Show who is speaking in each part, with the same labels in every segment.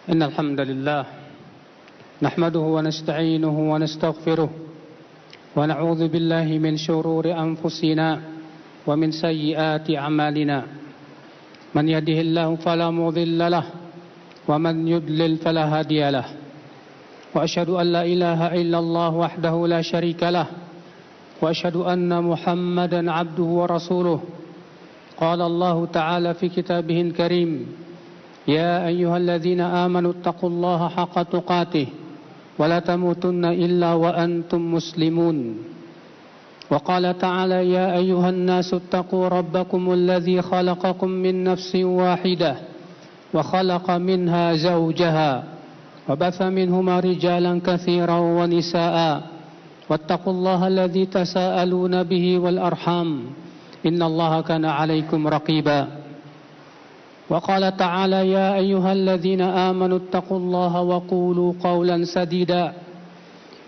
Speaker 1: إن الحمد لله نحمده ونستعينه ونستغفره ونعوذ بالله من شرور أنفسنا ومن سيئات أعمالنا من يهده الله فلا مضل له ومن يضلل فلا هادي له وأشهد أن لا إله إلا الله وحده لا شريك له وأشهد أن محمدا عبده ورسوله قال الله تعالى في كتابه الكريم يا أيها الذين آمنوا اتقوا الله حق تقاته ولا تموتن إلا وأنتم مسلمون وقال تعالى يا أيها الناس اتقوا ربكم الذي خلقكم من نفس واحدة وخلق منها زوجها وبث منهما رجالا كثيرا ونساء واتقوا الله الذي تساءلون به والأرحام إن الله كان عليكم رقيبا وقال تعالى يا أيها الذين آمنوا اتقوا الله وقولوا قولا سديدا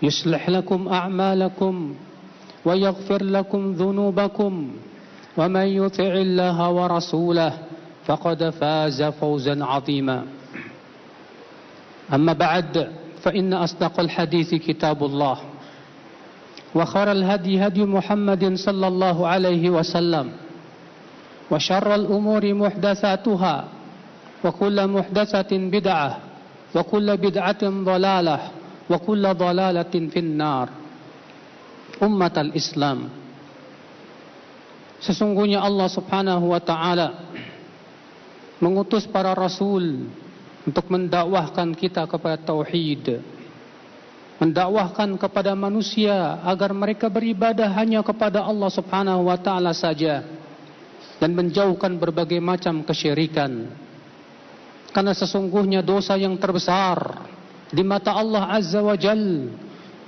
Speaker 1: يصلح لكم أعمالكم ويغفر لكم ذنوبكم ومن يطع الله ورسوله فقد فاز فوزا عظيما أما بعد فإن أصدق الحديث كتاب الله وخير الهدي هدي محمد صلى الله عليه وسلم وشر الأمور محدثاتها وكل محدثة بدعة وكل بدعة ضلالة وكل ضلالة في النار. Ummat al-Islam, sesungguhnya Allah subhanahu wa ta'ala mengutus para rasul untuk mendakwahkan kita kepada tauhid, mendakwahkan kepada manusia agar mereka beribadah hanya kepada Allah subhanahu wa ta'ala saja dan menjauhkan berbagai macam kesyirikan. Karena sesungguhnya dosa yang terbesar di mata Allah Azza wa Jal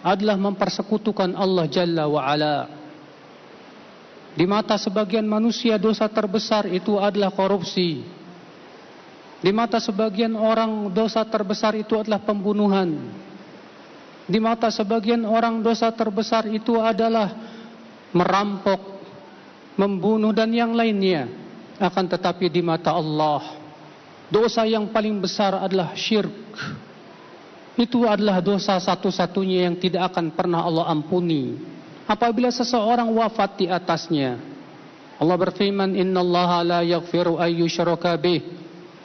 Speaker 1: adalah mempersekutukan Allah Jalla wa Ala. Di mata sebagian manusia dosa terbesar itu adalah korupsi. Di mata sebagian orang dosa terbesar itu adalah pembunuhan. Di mata sebagian orang dosa terbesar itu adalah merampok, membunuh dan yang lainnya. Akan tetapi di mata Allah, dosa yang paling besar adalah syirik. Itu adalah dosa satu-satunya yang tidak akan pernah Allah ampuni apabila seseorang wafat di atasnya. Allah berfirman, innallaha la yaghfiru an yushraka bih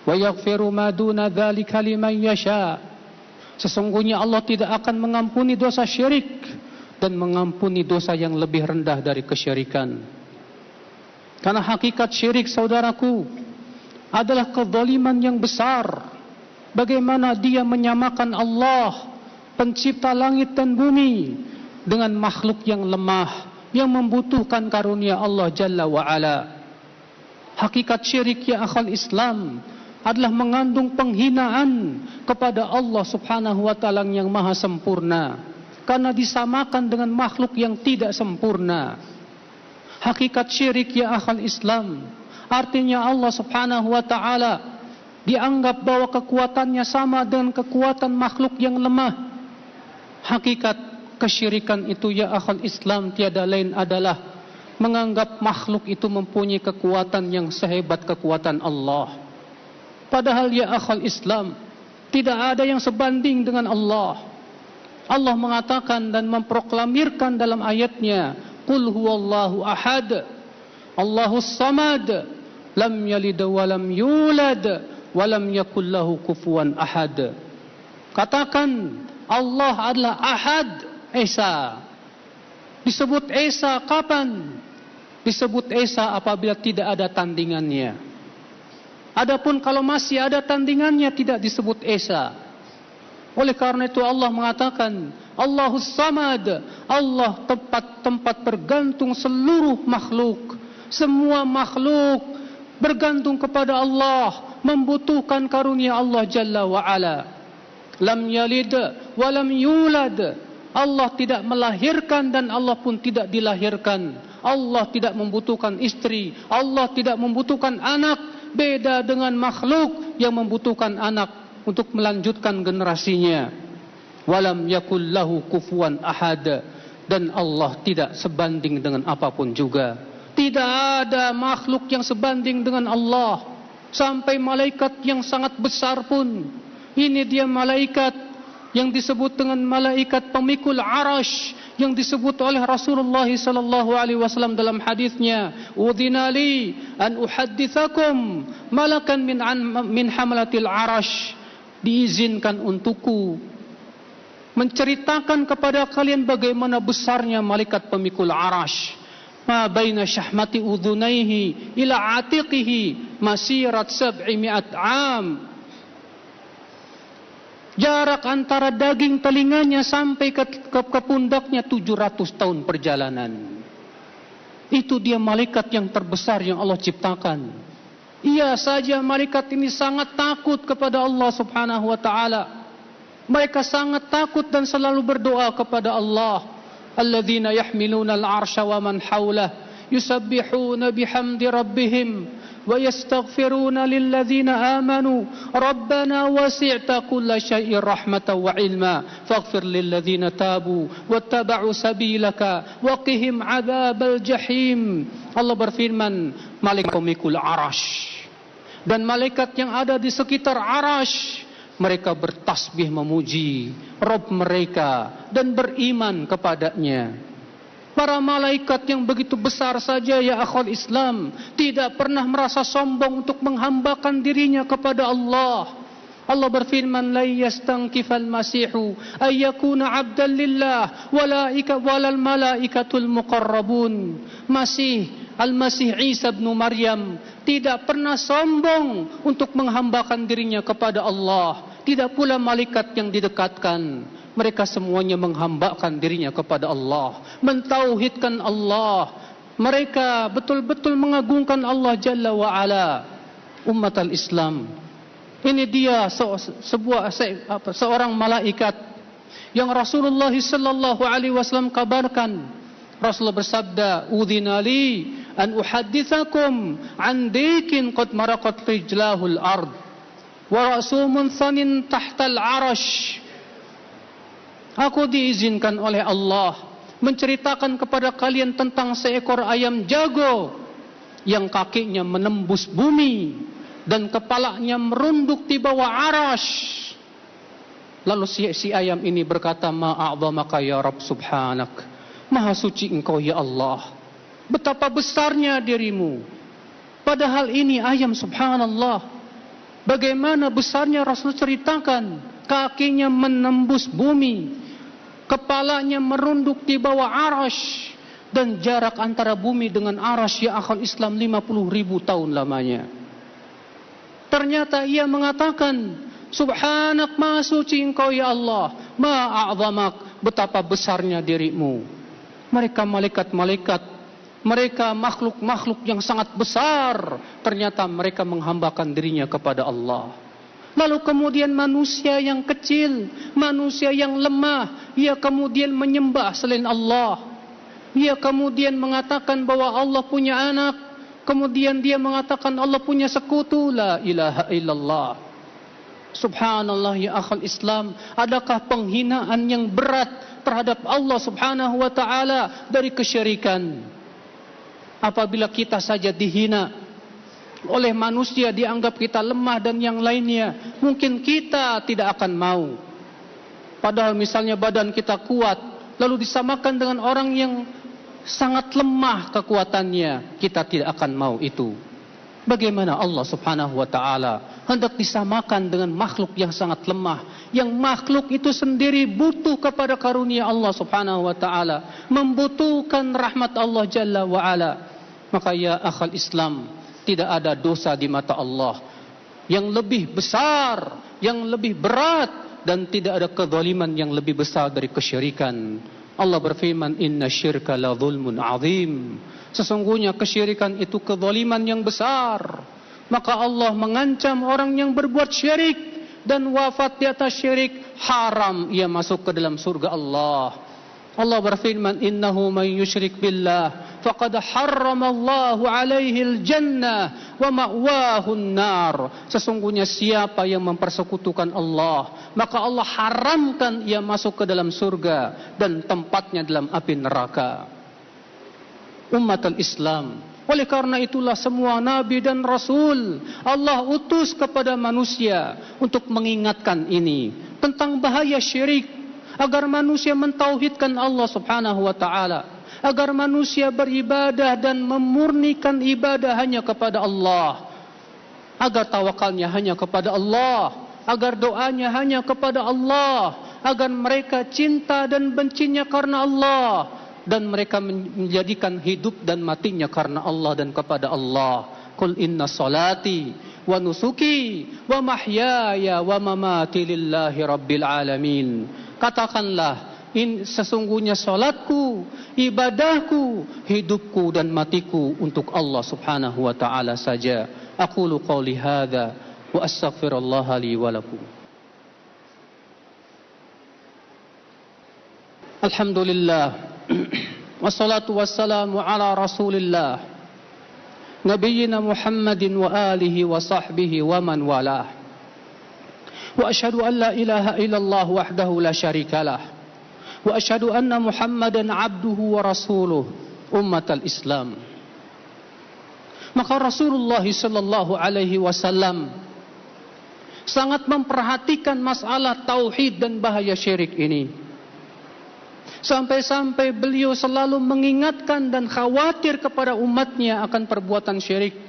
Speaker 1: wa yaghfiru ma duna dzalika liman yasha. Sesungguhnya Allah tidak akan mengampuni dosa syirik dan mengampuni dosa yang lebih rendah dari kesyirikan. Karena hakikat syirik, saudaraku, adalah kezaliman yang besar. Bagaimana dia menyamakan Allah, pencipta langit dan bumi, dengan makhluk yang lemah, yang membutuhkan karunia Allah Jalla wa'ala. Hakikat syirik, ya akhal Islam, adalah mengandung penghinaan kepada Allah subhanahu wa ta'ala yang maha sempurna, karena disamakan dengan makhluk yang tidak sempurna. Hakikat syirik, ya akhal Islam, artinya Allah subhanahu wa ta'ala dianggap bahwa kekuatannya sama dengan kekuatan makhluk yang lemah. Hakikat kesyirikan itu, ya akhal Islam, tiada lain adalah menganggap makhluk itu mempunyai kekuatan yang sehebat kekuatan Allah. Padahal, ya akhal Islam, tidak ada yang sebanding dengan Allah. Allah mengatakan dan memproklamirkan dalam ayatnya, Qul huwallahu ahad, Allahus samad, lam yalid wa lam yulad, wa lam yakul lahu kufuwan ahad. Katakan, Allah adalah Ahad, Esa. Disebut Esa kapan? Disebut Esa apabila tidak ada tandingannya. Adapun kalau masih ada tandingannya, tidak disebut Esa. Oleh karena itu Allah mengatakan, Allahus samad, Allah tempat bergantung seluruh makhluk. Semua makhluk bergantung kepada Allah, membutuhkan karunia Allah Jalla wa'ala. Lam yalid wa lam yulad, Allah tidak melahirkan dan Allah pun tidak dilahirkan. Allah tidak membutuhkan istri, Allah tidak membutuhkan anak. Beda dengan makhluk yang membutuhkan anak untuk melanjutkan generasinya. Walam yakul lahu kufuwan ahad, dan Allah tidak sebanding dengan apapun juga. Tidak ada makhluk yang sebanding dengan Allah. Sampai malaikat yang sangat besar pun Ini dia malaikat yang disebut dengan malaikat pemikul arash, yang disebut oleh Rasulullah sallallahu alaihi wasallam dalam hadisnya, "Udhina li an uhadditsakum malakan min hamalatil arash." Diizinkan untukku menceritakan kepada kalian bagaimana besarnya malaikat pemikul arash. Ma baina syahmati udhunaihi ila atiqihi masirat 700 am. Jarak antara daging telinganya sampai ke pundaknya 700 tahun perjalanan. Itu dia malaikat yang terbesar yang Allah ciptakan. Iya saja malaikat ini sangat takut kepada Allah subhanahu wa ta'ala. Mereka sangat takut dan selalu berdoa kepada Allah. Alladzina yahmiluna al-arsha wa man hawlah yusabbihuna bihamdi rabbihim wa yastaghfiruna lilladzina amanu rabbana wasi'ta kulla syai'in rahmatan wa ilma faghfir lilladzina tabu wattaba'u sabilaka wa qihim 'adzabal jahim. Allah berfirman, malaikat pemikul arash dan malaikat yang ada di sekitar arash, mereka bertasbih memuji Rabb mereka dan beriman kepadanya. Para malaikat yang begitu besar saja ya akhwal Islam tidak pernah merasa sombong untuk menghambakan dirinya kepada Allah. Allah berfirman, la yastankifal masihu ayyakuna 'abdan lillah walal malaikatul muqarrabun. Al-Masih Isa bin Maryam tidak pernah sombong untuk menghambakan dirinya kepada Allah. Tidak pula malaikat yang didekatkan. Mereka semuanya menghambakan dirinya kepada Allah, mentauhidkan Allah. Mereka betul-betul mengagungkan Allah Jalla wa Ala. Umat al-Islam, ini dia seorang malaikat yang Rasulullah sallallahu alaihi wasallam kabarkan. Rasulullah bersabda, "Udhina li an uhadditsakum an dikin qad maraqat rijlahul ard wa ra'sumun sanin tahtal arash." Aku diizinkan oleh Allah menceritakan kepada kalian tentang seekor ayam jago yang kakinya menembus bumi dan kepalanya merunduk di bawah arash. Lalu si ayam ini berkata, "Ma'a'zamaka ya Rabb subhanak." Maha suci engkau ya Allah, betapa besarnya dirimu. Padahal ini ayam, subhanallah. Bagaimana besarnya Rasul ceritakan, kakinya menembus bumi, kepalanya merunduk di bawah arash, dan jarak antara bumi dengan arash ya akhal Islam 50.000 tahun lamanya. Ternyata ia mengatakan, subhanak, maha suci engkau ya Allah, ma'a'zamak, betapa besarnya dirimu. Mereka malaikat-malaikat, mereka makhluk-makhluk yang sangat besar, ternyata mereka menghambakan dirinya kepada Allah. Lalu kemudian manusia yang kecil, manusia yang lemah, ia kemudian menyembah selain Allah. Ia kemudian mengatakan bahwa Allah punya anak, kemudian dia mengatakan Allah punya sekutu. La ilaha illallah. Subhanallah ya akhal Islam, adakah penghinaan yang berat terhadap Allah subhanahu wa ta'ala dari kesyirikan? Apabila kita saja dihina oleh manusia, dianggap kita lemah dan yang lainnya, mungkin kita tidak akan mau. Padahal misalnya badan kita kuat, lalu disamakan dengan orang yang sangat lemah kekuatannya, kita tidak akan mau itu. Bagaimana Allah subhanahu wa ta'ala hendak disamakan dengan makhluk yang sangat lemah, yang makhluk itu sendiri butuh kepada karunia Allah subhanahu wa ta'ala, membutuhkan rahmat Allah Jalla wa Ala. Maka ya akhal Islam, tidak ada dosa di mata Allah yang lebih besar, yang lebih berat, dan tidak ada kezaliman yang lebih besar dari kesyirikan. Allah berfirman, inna syirka la zulmun azim. Sesungguhnya kesyirikan itu kezaliman yang besar. Maka Allah mengancam orang yang berbuat syirik dan wafat di atas syirik, haram ia masuk ke dalam surga Allah. Allah berfirman, innahu man yusyrik billah faqad harramallahu alaihi al-jannah wa ma'wahu an-nar. Sesungguhnya siapa yang mempersekutukan Allah, maka Allah haramkan ia masuk ke dalam surga dan tempatnya dalam api neraka. Umat al-Islam, Oleh karena itulah semua nabi dan rasul Allah utus kepada manusia untuk mengingatkan ini tentang bahaya syirik, agar manusia mentauhidkan Allah Subhanahu wa taala, agar manusia beribadah dan memurnikan ibadah hanya kepada Allah, agar tawakalnya hanya kepada Allah, agar doanya hanya kepada Allah, agar mereka cinta dan bencinya karena Allah, dan mereka menjadikan hidup dan matinya karena Allah dan kepada Allah. Qul inna salati wa nusuki wa mahyaya wa mamati lillahi rabbil alamin. Katakanlah, sesungguhnya salatku, ibadahku, hidupku dan matiku untuk Allah Subhanahu wa taala saja. Aqulu qouli hadza wa astaghfirullah li wa lakum. Alhamdulillah wassalatu wassalamu ala rasulillah nabiyyina Muhammadin wa alihi wa sahbihi wa man walah. Wa asyhadu an la ilaha illallah wahdahu la syarikalah wa asyhadu anna Muhammadan abduhu wa rasuluh ummatal Islam. Maka Rasulullah sallallahu alaihi wasallam sangat memperhatikan masalah tauhid dan bahaya syirik ini. Sampai-sampai beliau selalu mengingatkan dan khawatir kepada umatnya akan perbuatan syirik.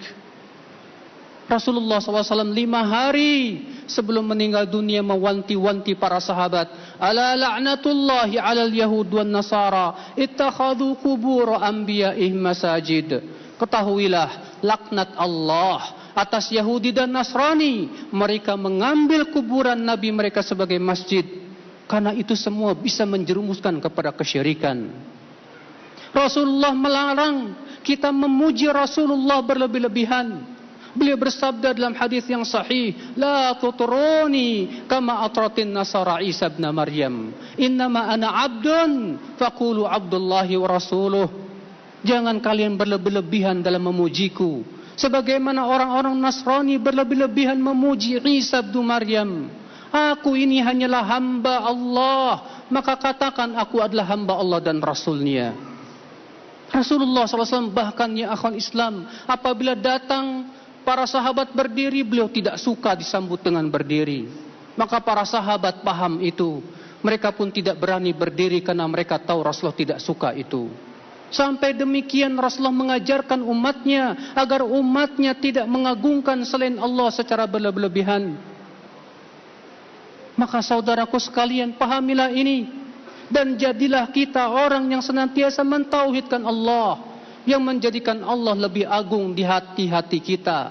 Speaker 1: Rasulullah SAW 5 hari sebelum meninggal dunia mewanti-wanti para sahabat, ala la'natullahi alal yahud wan nasara ittakhadhu qubur anbiya'ihim masajid. Ketahuilah laknat Allah atas Yahudi dan Nasrani, mereka mengambil kuburan nabi mereka sebagai masjid. Karena itu semua bisa menjerumuskan kepada kesyirikan. Rasulullah melarang kita memuji Rasulullah berlebih-lebihan. Beliau bersabda dalam hadis yang sahih, la tutruni kama atratin nasara Isa ibn Maryam. Innama ana abdun faqulu abdullahi wa rasuluh. Jangan kalian berlebih-lebihan dalam memujiku, sebagaimana orang-orang Nasrani berlebih-lebihan memuji Isa ibn Maryam. Aku ini hanyalah hamba Allah, maka katakan aku adalah hamba Allah dan Rasulnya. Rasulullah SAW bahkan, ya akhwan Islam, apabila datang para sahabat berdiri, beliau tidak suka disambut dengan berdiri. Maka para sahabat paham itu, mereka pun tidak berani berdiri karena mereka tahu Rasulullah tidak suka itu. Sampai demikian Rasulullah mengajarkan umatnya agar umatnya tidak mengagungkan selain Allah secara berlebihan. Maka saudaraku sekalian, pahamilah ini dan jadilah kita orang yang senantiasa mentauhidkan Allah, yang menjadikan Allah lebih agung di hati-hati kita.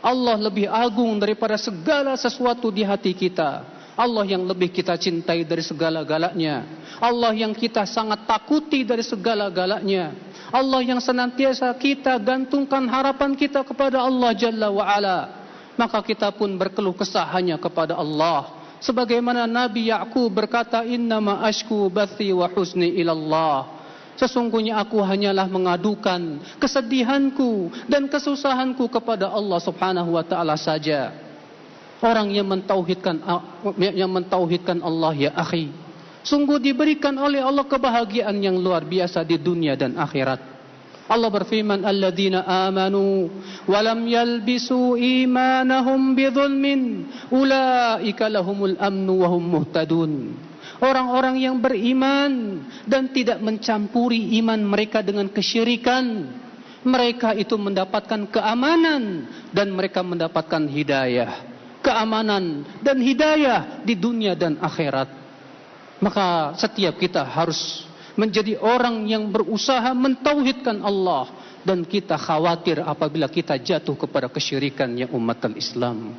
Speaker 1: Allah lebih agung daripada segala sesuatu di hati kita. Allah yang lebih kita cintai dari segala-galanya. Allah yang kita sangat takuti dari segala-galanya. Allah yang senantiasa kita gantungkan harapan kita kepada Allah Jalla wa'ala. Maka kita pun berkeluh kesah hanya kepada Allah. Sebagaimana Nabi Ya'qub berkata, innama ashku bathi wa husni ilallah. Sesungguhnya aku hanyalah mengadukan kesedihanku dan kesusahanku kepada Allah Subhanahu wa taala saja. Orang yang mentauhidkan Allah, ya akhi, sungguh diberikan oleh Allah kebahagiaan yang luar biasa di dunia dan akhirat. Allah berfirman, alladzina amanu wa lam yalbisu imanahum bidzulmin ulaika lahumul amnu wa hum muhtadun. Orang-orang yang beriman dan tidak mencampuri iman mereka dengan kesyirikan, mereka itu mendapatkan keamanan dan mereka mendapatkan hidayah. Keamanan dan hidayah di dunia dan akhirat. Maka setiap kita harus menjadi orang yang berusaha mentauhidkan Allah, dan kita khawatir apabila kita jatuh kepada kesyirikan, ya umatul Islam.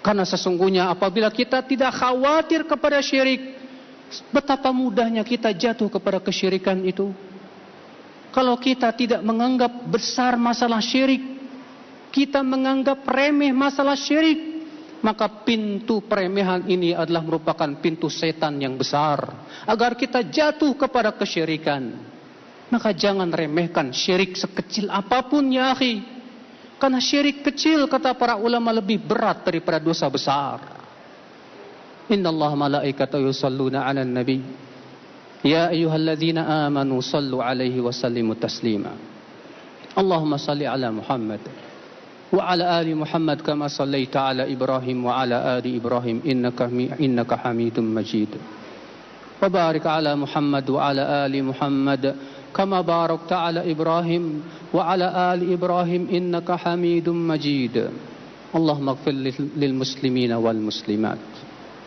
Speaker 1: Karena sesungguhnya apabila kita tidak khawatir kepada syirik, betapa mudahnya kita jatuh kepada kesyirikan itu. Kalau kita tidak menganggap besar masalah syirik, kita menganggap remeh masalah syirik, maka pintu peremehan ini adalah merupakan pintu setan yang besar agar kita jatuh kepada kesyirikan. Maka jangan remehkan syirik sekecil apapun, ya akhi. Karena syirik kecil, kata para ulama, lebih berat daripada dosa besar. Innallaha malaikatahu yusalluna 'alan nabi ya ayyuhalladzina amanu sallu 'alaihi wa sallimu taslima. اللهم صل على محمد وعلى آل محمد كما صليت على إبراهيم وعلى آل إبراهيم إنك حميد مجيد. وبارك على محمد وعلى آل محمد كما باركت على إبراهيم وعلى آل إبراهيم إنك حميد مجيد. اللهم اغفر للمسلمين والمسلمات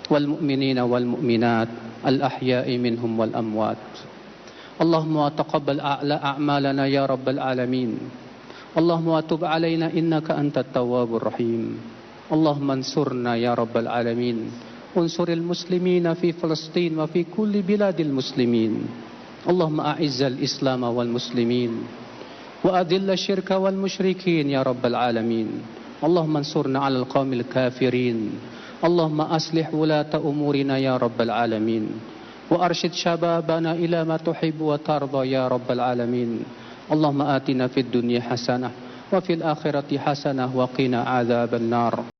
Speaker 1: والمؤمنين والمؤمنات الأحياء منهم والأموات. اللهم تقبل أعمالنا يا رب العالمين. اللهم وتب علينا إنك أنت التواب الرحيم. اللهم انصرنا يا رب العالمين. انصر المسلمين في فلسطين وفي كل بلاد المسلمين. اللهم أعز الإسلام والمسلمين وأذل الشرك والمشركين يا رب العالمين. اللهم انصرنا على القوم الكافرين. اللهم أصلح ولاة أمورنا يا رب العالمين وأرشد شبابنا إلى ما تحب وترضى يا رب العالمين. اللهم آتنا في الدنيا حسنة وفي الآخرة حسنة وقنا عذاب النار.